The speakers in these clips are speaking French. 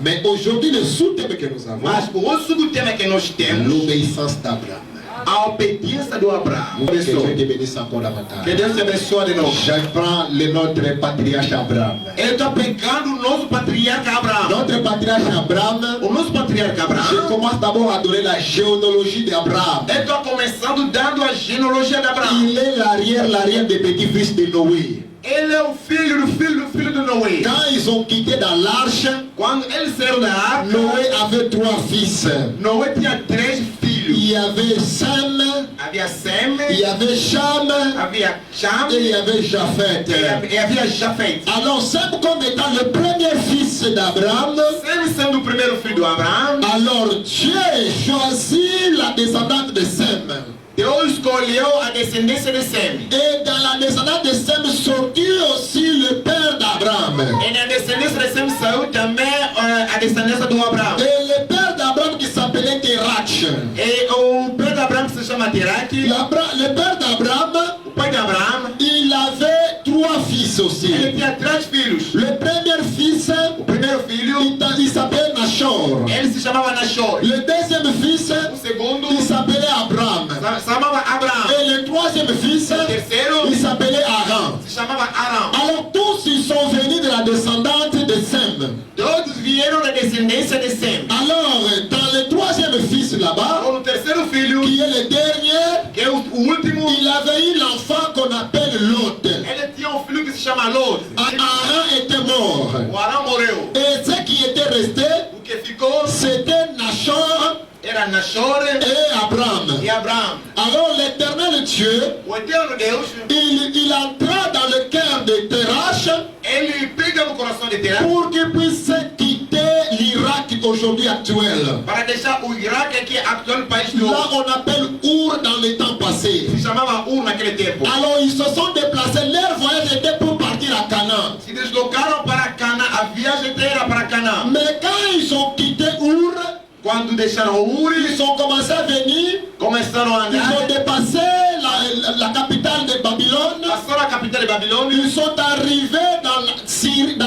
Mais aujourd'hui, le sous-thème que nous avons, l'obéissance d'Abraham. A obediência do Abraão. Que Dieu te bénisse encore davantage. Que Deus te abençoe de novo. Je prends notre patriarche Abraham. Ele está pegando o nosso patriarca Abraão. Notre patriarche Abraham. O nosso patriarca Abraão. Je commence d'abord à donner la généalogie d'Abraham. Ele está começando dando a genealogia de Abraão. Il est l'arrière des petits-fils de Noé. Ele é o filho do Noé. Quand ils ont quitté dans l'arche, quando eles saíram da arca, Noé avait 3 fils. Noé tinha 3 filhos. Il y avait Sem, havia Sem, il y avait Cham, havia Cham, et il y avait Japhet. E havia Japhet. Alors Sem comme étant le premier fils d'Abraham, Sem sendo o primeiro filho do Abraão, alors Dieu choisit la descendante de Sem. Deus escolheu a descendência de Sem. Et dans la descendance de Sem sortit aussi le père d'Abraham. E na descendência de Sem saiu também a descendência do Abraão. Et le père d'Abraham qui s'appelait Terach. E o père d'Abraão que se chama Terach. Le père d'Abraham, o pai d'Abraão, il avait 3 fils aussi. Ele tinha 3 filhos. Le premier fils, o primeiro filho, il s'appelait Nachor. Ele se chamava Nachor. Le deuxième fils, o segundo, il s'appelait Abraham. chamava Abraão. Et le troisième fils, o terceiro, il s'appelait Aram. Se chamava Aram. Alors tous ils sont venus de la descendante de Sem. Todos vieram da descendência de Sem. Alors dans le troisième fils là-bas, o terceiro filho, qui est le dernier, que é o último, il avait eu l'enfant qu'on appelle Lot. Ele tinha filho que se chama Lot. Aram était mort. O Aram morreu. Et ce qui était resté, o que ficou, c'était Nachor era Nachor et Abraham. E Abraão. Alors l'éternel Dieu, o eterno Deus, il entra dans le cœur de Terach, ele pega no coração de Terach, pour qu'il puisse quitter l'Irak aujourd'hui actuel. Para deixar o Iraque que é atual país do. Là on appelle Ur dans le temps passé. Se chamava Ur naquele tempo. Alors ils se sont déplacés, leur voyage était pour partir à Canaan. Se deslocaram para Canaã, a viagem era para Canaã. Mais quand ils ont quitté Ur, quando deixaram Ur, ils ont commencé à venir, começaram a andar. Ils ont dépassé la capitale de Babylone. Passaram a capital de Babilônia. Ils sont arrivés dans la Syrie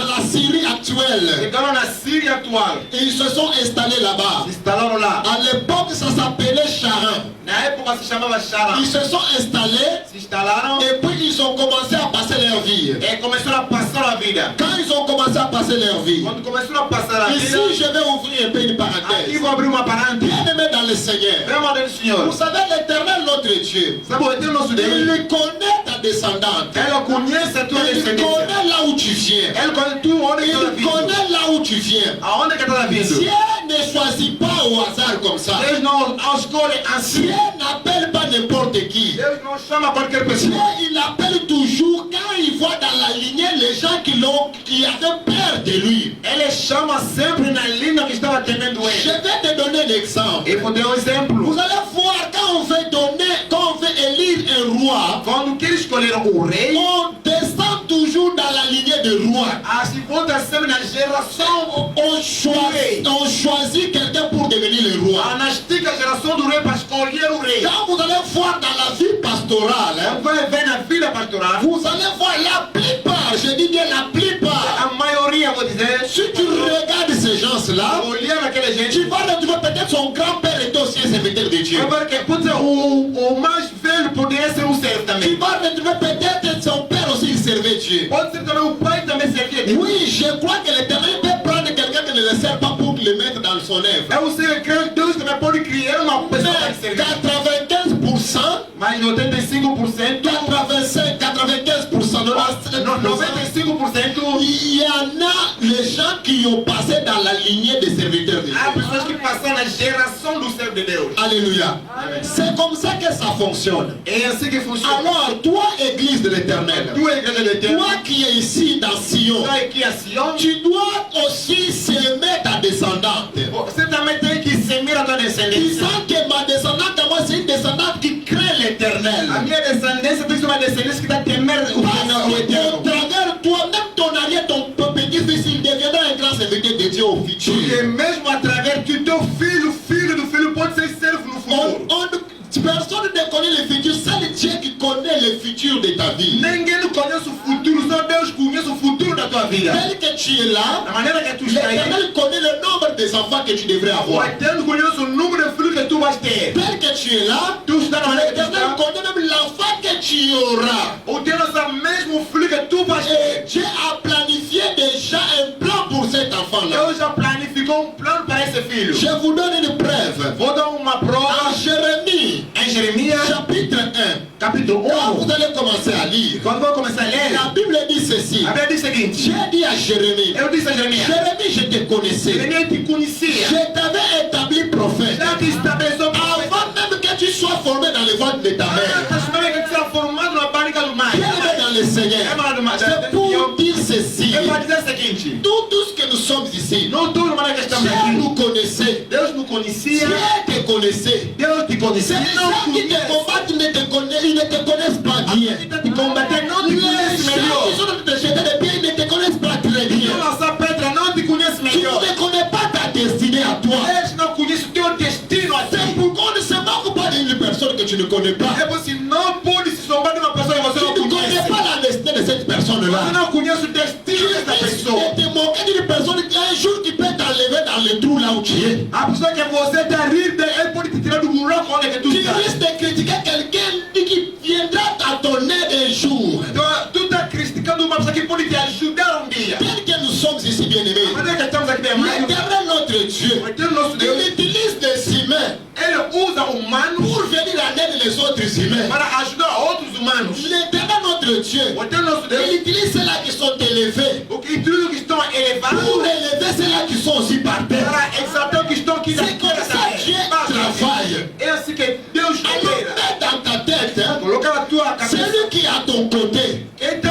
actuelle. Chegaram na Síria atual. Ils se sont installés là-bas. Instalaram lá. À l'époque, ça s'appelait Charan. Na época se chamava Charan. Ils se sont installés. Se instalaram. Et puis ils ont commencé à passer leur vie. E começaram a passar a vida. Quand ils ont commencé à passer leur vie. Quando começaram a passar a vida. Ici, je vais ouvrir un peu une parenthèse. Aqui vou abrir uma parêntese. Bien-aimé dans le Seigneur. Vous savez, l'Éternel, notre Dieu, il connaît ta descendante. Il connaît là où tu viens. Il connaît là où tu viens. Dieu ne choisit pas au hasard comme ça. Dieu n'appelle pas n'importe qui. Dieu, il appelle toujours quand il voit dans la lignée les gens qui avaient peur de lui. Je vais te donner l'exemple. Vous allez voir quand on veut élire un roi, on descend toujours dans la lignée de roi. On choisit quelqu'un pour devenir le roi. Quand vous allez voir dans la vie pastorale, vous allez voir la plupart, je dis bien la plupart, si tu regardes ces gens-là, tu vas retrouver peut-être son grand-père était aussi un serviteur de Dieu. Tu vas retrouver peut-être son père aussi il servait Dieu. Oui, je crois que l'Éternel peut prendre quelqu'un qui ne le sert pas pour le mettre dans son œuvre. Mais 95%, 95%, il y en a les gens qui ont passé dans la lignée des serviteurs de Dieu. Alléluia. C'est comme ça que ça fonctionne. Alors, toi, Église de l'Éternel, toi qui es ici dans Sion, tu dois aussi s'aimer ta descendante. Disant que ma descendante, moi, c'est une descendante qui crée l'Éternel. Au travers toi, même ton arrière, ton petit-fils, il deviendra un grand serviteur de Dieu au futur. Personne ne connaît le futur, c'est Dieu qui connaît le futur de ta vie. Tel que tu es là, l'Éternel connaît le nom des enfants que tu devrais avoir. Tel que tu es là, l'Éternel connaît même l'enfant que tu auras. Et Dieu a planifié déjà un plan pour cet enfant-là. Je vous donne une preuve. En Jérémie, chapitre 1. Quand vous allez commencer à lire, la Bible dit ceci. Dieu dit à Jérémie, Jérémie, je te connaissais. Je t'avais établi prophète. Avant même que tu sois formé dans le ventre de ta mère. Bien-aimé dans le Seigneur, c'est pour dire ceci. Tout ce que nous sommes ici, Dieu nous connaissait. Dieu te connaissait. C'est les gens qui te combattent, ils ne te connaissent pas bien. Les gens qui sont de te jeter des pieds, ils ne te connaissent pas très bien. Tu ne connais pas ta destinée à toi. C'est pourquoi on ne se moque pas d'une personne que tu ne connais pas. Tu ne connais pas la destinée de cette personne-là. Tu risques de te moquer d'une personne qui un jour qui peut t'enlever dans le trou là où tu es. Tu risques de critiquer quelqu'un qui viendra à ton aide un jour. Tel que nous sommes ici, bien-aimés, l'Éternel notre Dieu, il utilise des humains pour venir en aide les autres humains. L'Éternel notre Dieu, il utilise ceux-là qui sont élevés pour élever ceux-là qui sont aussi par terre. C'est comme ça que Dieu travaille. Alors mets dans ta tête, celui qui est à ton côté, il a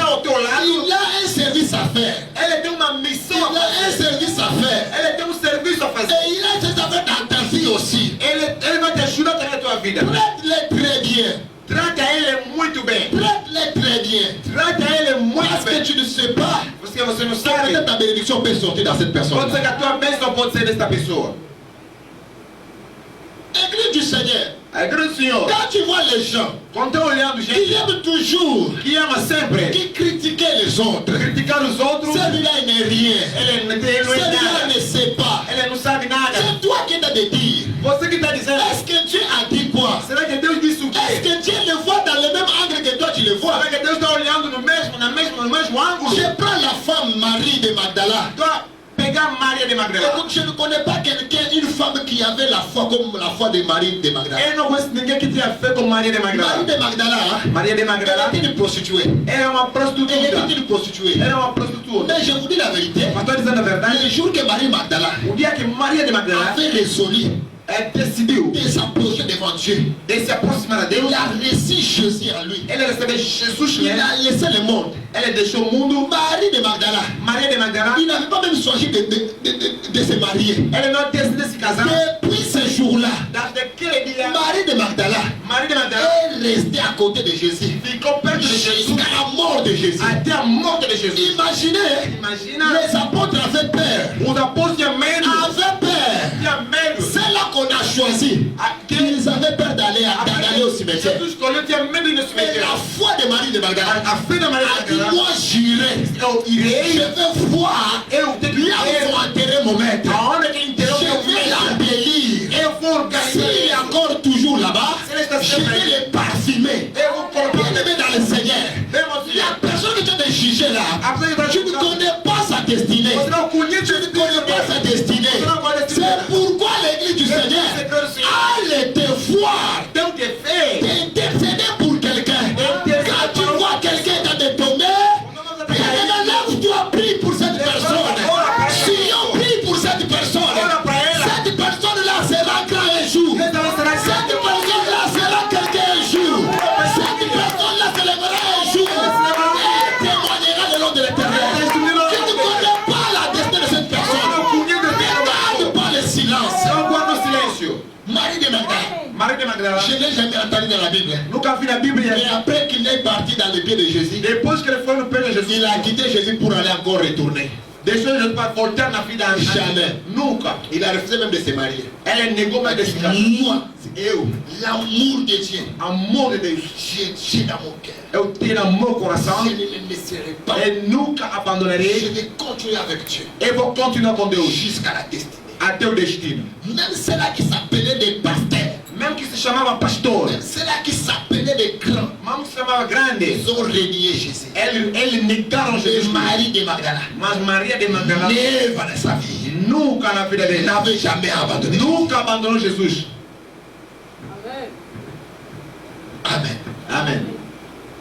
un service à faire. Il a un service à faire. Et il a ses affaires dans ta vie aussi. Traite-les très bien. Traite-les très bien. Parce que tu ne sais pas. Peut-être ta bénédiction peut sortir dans cette personne. Église du Seigneur. Quand tu vois les gens qui aiment toujours, qui critiquent les autres, celui-là n'est rien, celui-là ne sait pas, c'est toi qui t'as de dire. Est-ce que Dieu a dit quoi? Est-ce que Dieu le voit dans le même angle que toi tu le vois? Je prends la femme Marie de Magdala. Écoute, je ne connais pas quelqu'un, une femme qui avait la foi comme la foi de Marie de Magdala. Marie de Magdala était une prostituée. Elle était une prostituée. Mais je vous dis la vérité. Le jour que Marie Magdala avait résolu de s'approcher devant Dieu, il a reçu Jésus en lui. Il a laissé le monde. Marie de Magdala, il n'avait pas même choisi de se marier. Depuis ce jour-là, Marie de Magdala est restée à côté de Jésus jusqu'à la mort de Jésus. Imaginez, les apôtres avaient peur. C'est là qu'on a choisi. Ils avaient peur d'aller au cimetière. Et la foi de Marie de Magdala a dit, moi j'irai. Je vais voir là où ils vont enterrer mon maître. Je vais l'embellir. S'il est encore toujours là-bas, je vais le parfumer. Bien-aimé dans le Seigneur, la personne qui t'a de juger là, tu ne connais pas sa destinée. Tu ne connais pas sa destinée. C'est pourquoi l'Église du Seigneur allez te voir, t'intercéder pour quelqu'un. Quand tu vois quelqu'un dans des tombées, lève-toi, prie pour cette personne. Si on prie pour cette personne, cette personne-là sera grand un jour. Cette personne-là sera quelqu'un un jour. Cette personne-là se lèvera un jour et témoignera le nom de l'Éternel. Tu ne connais pas la destinée de cette personne. Ne garde pas le silence. Marie de Magdala. Je n'ai jamais entendu dans la Bible. Et après qu'il est parti dans les pieds de Jésus, il a quitté Jésus pour aller encore retourner. Jamais. Il a refusé même de se marier. Moi, l'amour de Dieu, j'ai dans mon cœur. Je ne le laisserai pas. Je vais continuer avec Dieu jusqu'à la destinée. até o destino. Même ceux-là qui s'appelaient des pasteurs, Mesmo que se chamava pastor, même ceux-là qui s'appelaient des grands, mesmo que se chamava grande, ils ont renié Jésus. eles negaram Le Jesus. mari de Magdala Mas Maria de Magdala never dans sa vie nunca na vida dele, n'avait jamais abandonné. nunca abandonou Jesus. Amen. Amém.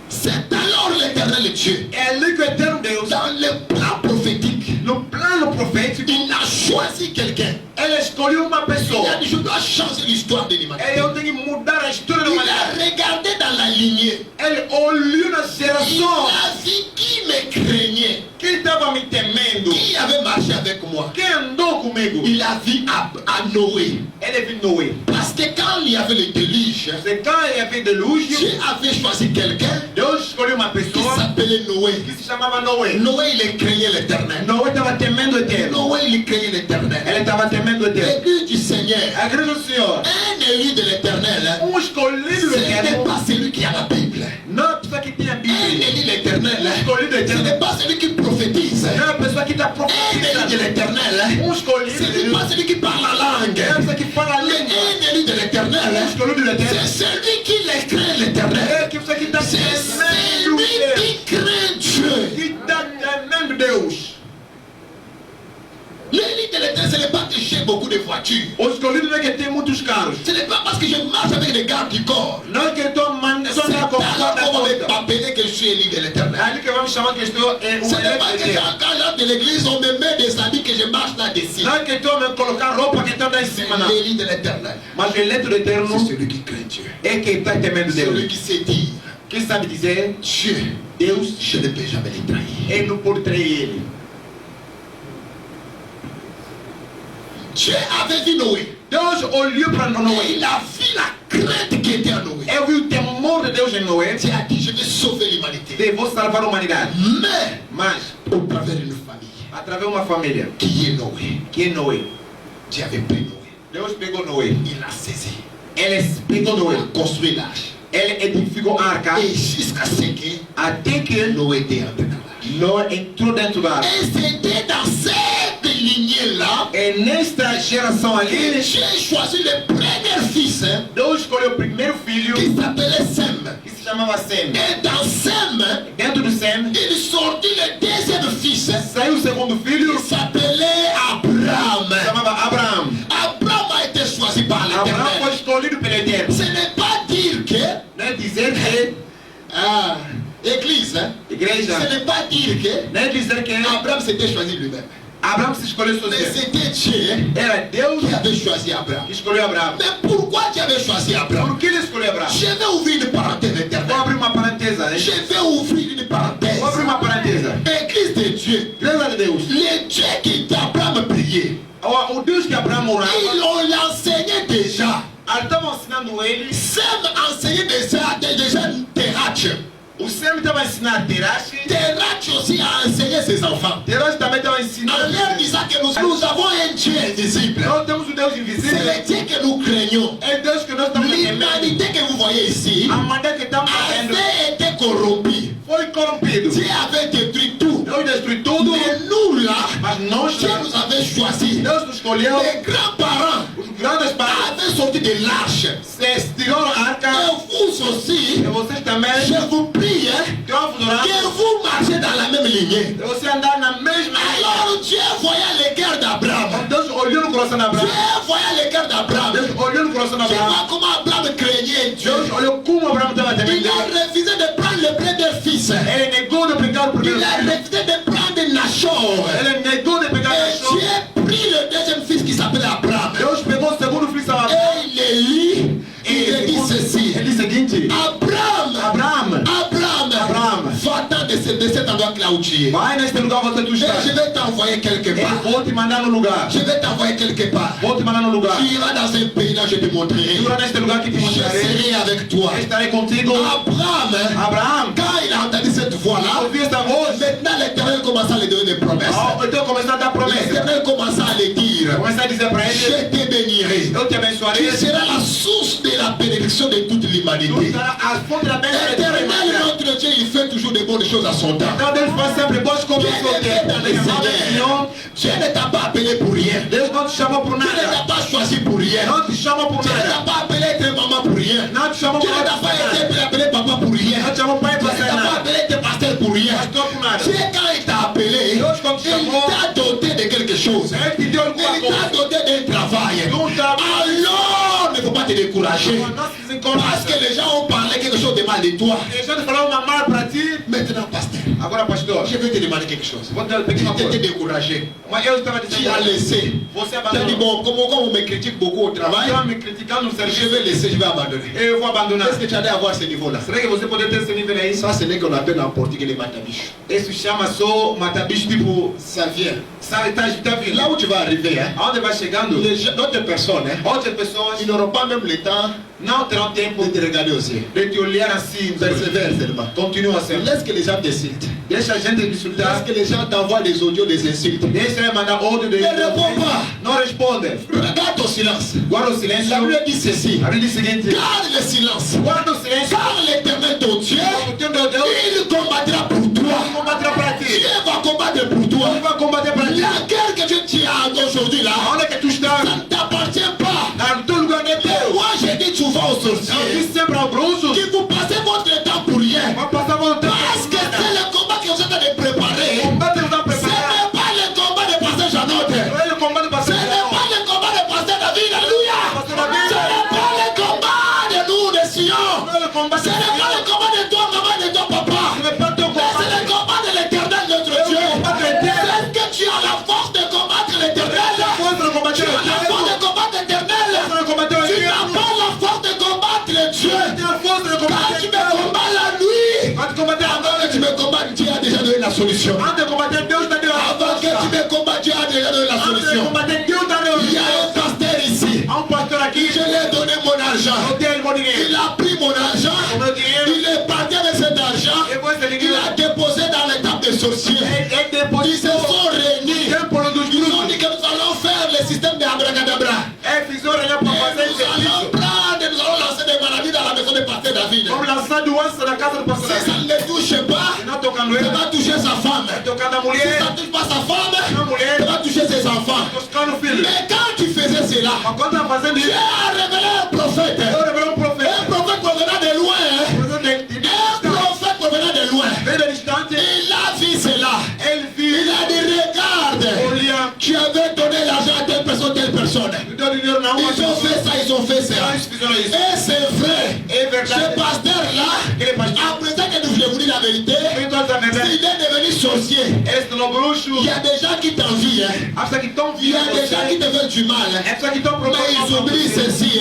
C'est alors l'Éternel Dieu, É ali que o eterno Deus, dans le plan prophétique, no plano profético, il a choisi quelqu'un. ele escolheu uma Il a pessoa. dit, je dois changer l'histoire de l'humanité. Eu tenho que mudar a história da Il humanidade. a regardé dans la lignée. Ele olhou na Il geração. a vu qui me craignait, Quem estava me temendo? qui avait marché avec moi. Quem andou comigo? Il a vu à Noé. Ele viu Noé. Parce que quand il y avait le déluge, C'est quand il y avait delúgio, Dieu avait choisi quelqu'un Deus escolheu uma qui pessoa s'appelait Noé. que se chamava Noé. Noé, il craignait l'éternel. Noé estava temendo o eterno. Noé, il craignait l'éternel. Ele estava temendo o eterno. L'église du Seigneur, A igreja do Senhor, un élu de l'éternel, escolhido do ce n'est eterno, pas celui qui a la Bible. não é a pessoa que tem a Un Bíblia. élu de l'éternel, Escolhido do ce eterno, n'est pas celui qui prophétise. não é a pessoa que está Un élu de profetizando. l'éternel, Escolhido ce de n'est Deus, pas celui qui parle la langue. é a pessoa que fala a Mais língua. un élu de l'éternel, Escolhido do c'est eterno, celui qui les craint l'éternel. é a pessoa que está C'est temendo celui Deus. qui craint Dieu. Que está temendo Deus. L'élu de l'éternel, ce n'est pas que j'ai beaucoup de voitures. O escolhido não é que tem muitos carros. Ce n'est pas parce que je marche avec les gardes du corps. Não é que estou C'est andando com o alors da qu'on va porta. m'appeler que je suis élu de l'éternel. É ali que vamos chamar que estou é Ce n'est pas que eterno. quand j'entre de l'église, on me met des habits que je marche là-dessus. Não é que estou a me colocar roupa que está lá em cima, não. L'élu de l'éternel, Mas o eleito do eterno c'est celui qui craint Dieu. é quem está temendo Celui Deus. qui sait dire, Quem sabe dizer, Dieu, Deus, je ne peux jamais les trahir. ele não pode trair ele. Dieu avait vu Noé. Deus olhou para Et Noé. il a vu la crainte qui était en Noé. Eu vi o temor de Deus em Noé. Dieu a dit, je vais sauver l'humanité. De vou salvar a humanidade. Mais, Mas, au travers d'une famille, através de uma família, qui est Noé, que é Noé. Dieu avait pris Noé. Deus pegou Noé. Il l'a saisi. Ele pegou Il Noé. a construit l'arche. Ele edificou a arca. Et jusqu'à ce que Até que Noé était entré dans l'arche. Noé entrou dentro da arca. Et c'était dans cette lignée-là E nesta geração que ali, Dieu a choisi le premier fils Deus escolheu o primeiro filho, qui s'appelait Sem. que se chamava Sem. Et dans Sem, Dentro do Sem, il sortit le deuxième fils saiu o segundo filho, qui s'appelait Abraham. se chamava Abraão. Abraham a été choisi par Abraão foi l'Éternel. escolhido pelo Eterno. Ce n'est pas dire que, Não é dizer que, Église, igreja, ce n'est pas dire que não é dizer que Abraham s'était choisi lui-même. Abraão se escolheu Mais sozinho. c'était Dieu Era Deus qui avait choisi Abraham. que escolheu Abraão. Mais pourquoi Dieu avait choisi Abraham? Por que ele escolheu Abraão? Je vais ouvrir une parenthèse Vou éternelle. abrir uma parentesa. Né? Je vais ouvrir une parenthèse. Vou abrir uma parentesa. Église de Dieu. Igreja de Deus. Les dieux qui d'Abraham priait, O Deus que Abraão orava, ils ont l'enseigné déjà. eles estavam ensinando ele. Sem enseignait déjà Terach. O Sem estava ensinando a Terach. Terach aussi a enseigné ses enfants. Terach também estava En ensinando. leur disant que nous avons un Dieu invisible. Nós temos um Deus C'est invisível. le Dieu que nous craignons. É Deus que nós estamos temendo. L'humanité que vous voyez ici A maneira que estamos vendo avait été corrompue. foi corrompido. Dieu avait détruit tout. Deus destruiu tudo. Mais nous là, Mas nós, Dieu nous avait choisi. Deus nos escolheu. Les grands-parents Os grandes pais avaient sorti de l'arche. se tiraram a arca. Et vous aussi, E vocês também. je vous prie Que eu vos orar. que vous marchez dans la même lignée. E você andar na mesma linha. Alors Dieu voyait les cœurs d'Abraham. Deus olhou no coração de Dieu Abraão. voyait les cœurs d'Abraham. Deus olhou no coração de Tu Abraão. vois comment Abraham craignait Dieu. Deus olhou como Abraão estava temendo Il Deus. a refusé de prendre le premier fils. Ele negou de pegar o primeiro Il a filho. refusé de prendre Nachor. Ele negou de pegar Et Nachor. Dieu prit le deuxième fils qui s'appelait Abraham. Deus pegou o segundo filho de Abraão. Et il le lit. Il dit ceci. Ele disse o seguinte: Abraham, Abraão, Abraham, va-t'en de cet endroit là où tu es. vai neste lugar onde tu Et estás. je vais t'envoyer quelque Eu part. vou te mandar no lugar. Je vais t'envoyer quelque part. Vou te mandar no lugar. Tu iras dans un pays là, je te montrerai. Tu irás neste lugar que te Je mostrarei. serai avec toi. Estarei contigo. Abraham, Abraão, quand il a entendu cette voix-là, ouviu esta voz. maintenant l'Éternel commence à lui donner des promesses. Então começou a dar promessa. L'Éternel commence à lui dire, Começou a dizer para je ele: te bénirai. Eu te Tu abençoarei. seras la source de la bénédiction bénédiction de toute l'humanité. Éternel, notre Dieu, il fait toujours de bonnes choses à son temps. Dieu ne t'a pas appelé pour rien. Dieu ne t'a pas choisi pour rien. Dieu ne t'a pas appelé tes mamans pour rien. Dieu ne t'a pas appelé papa pour rien. Dieu ne t'a pas appelé tes pasteurs pour rien. Dieu, quand il t'a appelé, il t'a doté de quelque chose. Il t'a doté d'un travail. Alors, ne faut pas te décourager. Parce que les gens ont parlé quelque chose de mal de toi. Maintenant, pasteur, je vais te demander quelque chose. Tu t'es découragé. Tu as laissé. Tu as dit, bon, comment on me critique beaucoup au travail, je vais laisser, je vais abandonner. Est-ce que tu allais avoir ce niveau-là? Ça, c'est ce qu'on appelle en portugais les matabiches. Ça vient. Là où tu vas arriver, d'autres personnes, ils n'auront pas même le temps de te regarder aussi. Persévère seulement. Continue à faire. Laisse que les gens t'insultent. Laisse que les gens t'envoient des audios, des insultes. Ne réponds pas. Non responde. Regarde ton silence. Guarda o silêncio. La Bible dit ceci. La Bible dit o seguinte. Garde le silence. Guarda o silêncio. Car l'Éternel ton Dieu, il combattra pour toi. Dieu va combattre pour toi. La guerre que tu as aujourd'hui là, ça ne t'appartient pas. Moi j'ai dit souvent aux sorciers que vous passez votre temps pour rien. Parce que c'est le combat que vous êtes en train de préparer. Ce n'est pas le combat de pasteur Janot. Ce n'est pas le combat de pasteur David. Alléluia. Ce n'est pas le combat de nous, de Sion. Ce n'est pas le combat de toi, maman, de ton papa. Mais c'est le combat de l'Éternel, notre Dieu. Est-ce que tu as la force de combattre l'Éternel? Tu as la force de combattre l'Éternel. Tu n'as pas la force de combattre le Dieu. Quand tu me combats la nuit, avant que tu me combattes, Dieu a déjà donné la solution. Avant que tu me combattes, Dieu a déjà donné la solution. Il y a un pasteur ici. Je lui ai donné mon argent. Il a pris mon argent. Il est parti avec cet argent. Il a déposé dans les tables des sorciers. Ils se sont réunis. Ils ont dit que nous allons faire le système de Abracadabra. Nous allons lancer des maladies dans la maison de pasteur David. Si ça ne le touche pas, ça va toucher sa femme. Si ça ne touche pas sa femme, ça va toucher ses enfants. Mais quand tu faisais cela, tu as révélé un prophète. Un prophète provenant de loin. Un prophète provenant de loin. Il a vu cela. Il a dit, regarde, tu avais donné l'argent à telle personne, telle personne. Ils ont fait ça, ils ont fait ça. Et c'est vrai. Ce pasteur-là, après ça que nous voulons vous dire la vérité, s'il est devenu sorcier, il y a des gens qui t'envient. Il y a des gens qui te veulent du mal. Mais ils oublient ceci.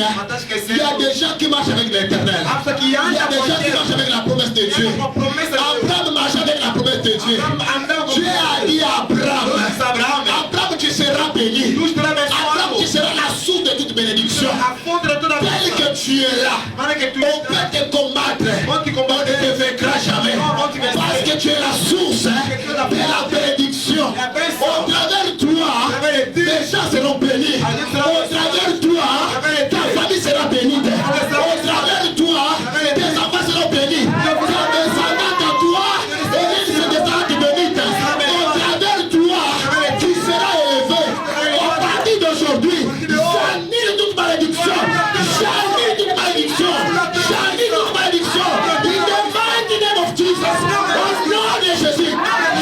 Il y a des gens qui marchent avec l'Éternel. Il y a des gens qui marchent avec la promesse de Dieu. Abraham marche avec la promesse de Dieu. Dieu a dit à Abraham, Abraham, tu seras béni. Abraham, tu seras la source de toute bénédiction. Tel que tu es là, on peut te combattre. On ne te vaincra jamais. Parce que tu es la source de la bénédiction. Au travers de toi, les gens seront bénis. Au travers de toi, ta famille sera bénie. Au travers de toi, tes enfants seront bénis. Ta descendante à toi, et ses descendants bénies. Au travers de toi, tu seras élevé. À partir d'aujourd'hui, j'annule toute malédiction. J'annule toute malédiction. J'annule toute malédiction. In the mighty name of Jesus. Au nom de Jésus.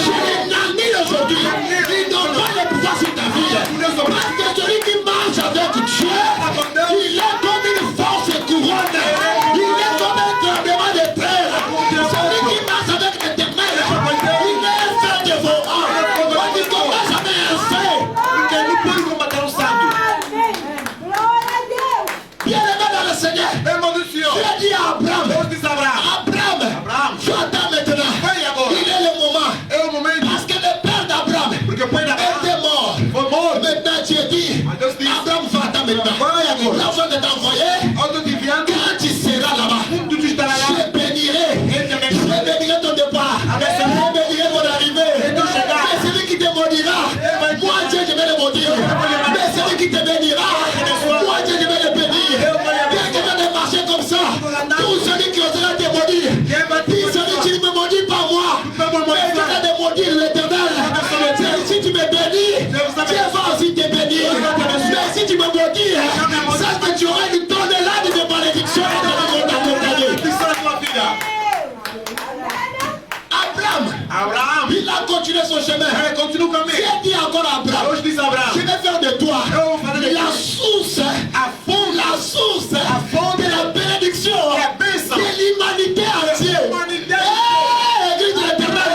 Je l'annule aujourd'hui. Il n'ont pas le pouvoir sur ta vie. Parce que celui qui marche avec Dieu, il est comme une force couronne. Il est comme un tremblement de terre. Celui qui marche avec l'Éternel, il est fait de vos âmes. On ne combat jamais un fait. Bien-aimé dans le Seigneur, Dieu dit à Abraham, tu attends maintenant. Il est le moment. Parce que le père d'Abraham était mort. Maintenant Dieu dit, Abraham va attendre maintenant. L'argent de t'envoyer, quand tu seras là-bas, je bénirai ton départ. Je bénirai ton arrivée. Mais celui qui te maudira, moi Dieu je vais le maudire. Mais celui qui te bénira, moi Dieu je vais le bénir. Bien que tu vas marcher comme ça, continue quand Dieu même. dit encore à Abraham, Alors je dis à Abraham, je vais faire de toi la source, à fond, la source fond de la bénédiction la baisse, de l'humanité entière. l'humanité. Église de l'Éternel,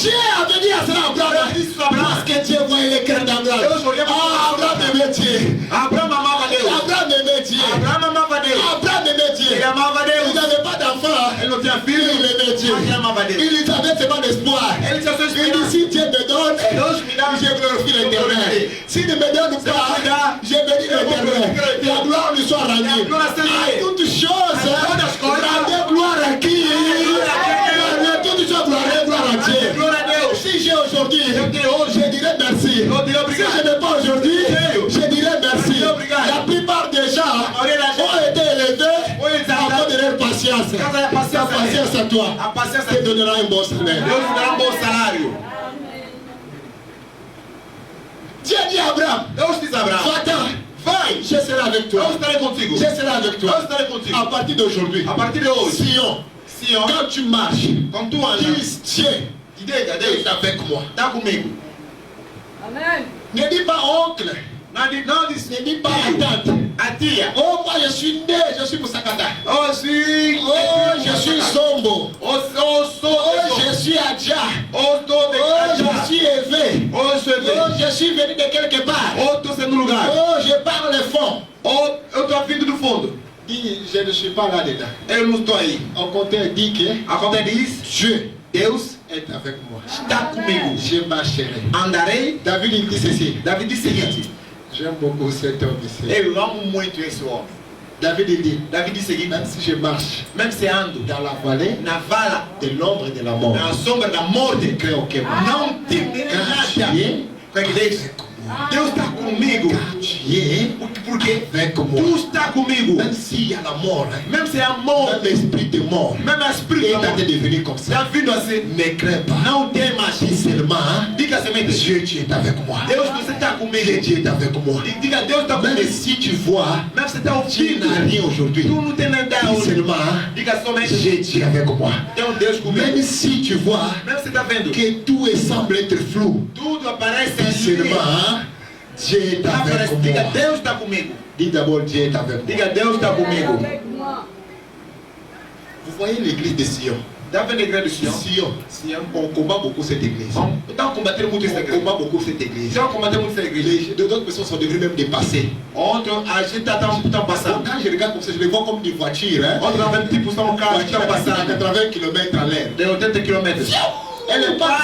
Dieu avait dit à cela à Abraham, parce que Dieu voyait les cœurs d'Abraham. Ah, Abraham aimait Dieu. Abraham mama vadeu. Abraham aimait Dieu. Abraham mama vadeu. Abraham aimait Dieu. Il mama vadeu. Il n'avait pas d'enfant. Elle n'était un fils. Il aimait Dieu. Mama vadeu. Il avait seulement d'espoir. Elle était son Il dit, si Dieu me donne, je je glorifie l'Éternel. S'il ne me donne pas, je bénis l'Éternel. La gloire lui soit rendue. À toutes choses, rendez gloire à qui? À toutes choses, gloire à Dieu. Si j'ai aujourd'hui, je dirais merci. Si je n'ai pas aujourd'hui, je dirais merci. La plupart des gens ont été élevés à cause de leur patience. La patience à toi te donnera un bon salaire. Dieu dit à Abraham, va-t'en, je serai avec toi. Je serai avec toi. À partir d'aujourd'hui, Sion, quand tu marches, dis Dieu, est avec moi. Amen. Ne dis pas oncle. Ne dis pas tante. Oh, moi je suis né, je suis Moussakata. Oh, je suis Zombo. Oh, je suis Adja. Oh, je suis élevé. Oh, je suis venu de quelque part. Oh, je parle le fond. Dis, je ne suis pas là-dedans. On comptait dit que Dieu est avec moi. Je marcherai. David il dit ceci. J'aime beaucoup cet homme ici. David il dit, même si je marche dans la vallée de l'ombre et de la mort, je ne crains aucun mal. Car tu es Deus está comigo. Porque Tu está comigo. Même s'il y a la mort, même s'il y a mort, même l'esprit de mort, même l'esprit est en train de devenir comme ça. Ne crains pas. Não tem mais. Dis seulement, Diga semente. Dieu, tu es avec moi. Deus você está comigo. Dieu est avec moi. Diga Deus está Même comigo. si tu vois, Même se está tu ouvindo. n'as rien aujourd'hui. Tu não tem nada Dis hoje. seulement, Diga somente. Dieu est avec moi. Tem Deus comigo. Même si tu vois Même se está vendo que tout semble être flou, tudo aparece dis seulement, Dieu est avec Diga moi. Deus está comigo. Dis d'abord, Dieu est avec moi. Diga Deus está comigo. Avec moi. Vous voyez l'église de Sion. Dá vendo a igreja do Sion? Sion, on combat beaucoup cette église. Então combater muito essa On igreja. combat beaucoup cette église. Então combater muito essa igreja. D'autres personnes sont devenues même dépassées. Ontem a gente está passando. Quand je regarde comme ça, je les vois comme des voitures. Hein? Ontem nós vemos tipo são carros que estão À passando 80 km à l'heure. de 80 km. Elle est pas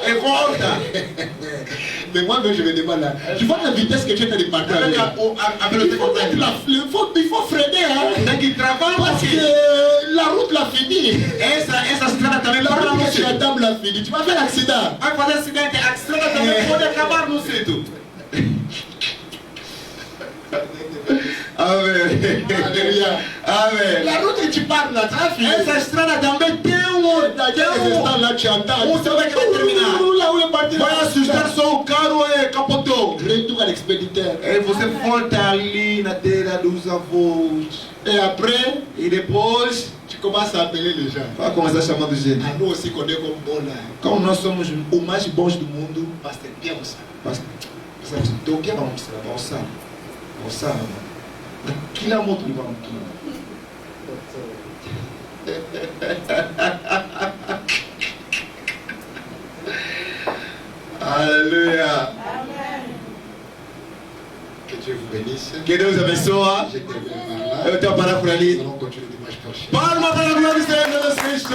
E volta. Mais moi-même, je me demande là. Tu vois la vitesse que tu es en train de partir avec. Il faut freiner. Hein? Parce que la route l'a fini. Essa estrada também La vai para route no que tu sítio. attends l'a fini. Tu vas faire l'accident. Vai fazer acidente. A estrada também pode acabar no sítio. Amém. Alléluia. Amém. La route que tu parles là, ça va finir. Essa estrada também tem Là, tu entends. Vous savez que va terminar. Là où est parti. Vai assustar só o carro e capotou. Retour à l'expéditeur. E você volta ali na terra dos avós. Et après, E depois tu commences à appeler les gens. vai começar chamando gente. Ah, nous aussi, qu'on est comme bon là. Como nós somos Au mais bons du monde, pasteur bien ça. donc vamos almoçar. Almoçar. Kila mtu ni mtu. Alléluia. Que Dieu vous bénisse. Que Deus abençoe. Je termine par là. Eu tenho parar por ali. Nous allons continuer dimanche prochain. Palma para a glória do Senhor Jesus Cristo.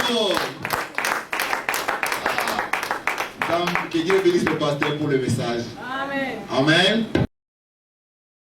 Então, que Deus benisse o pastor por le message. Amen. Amen.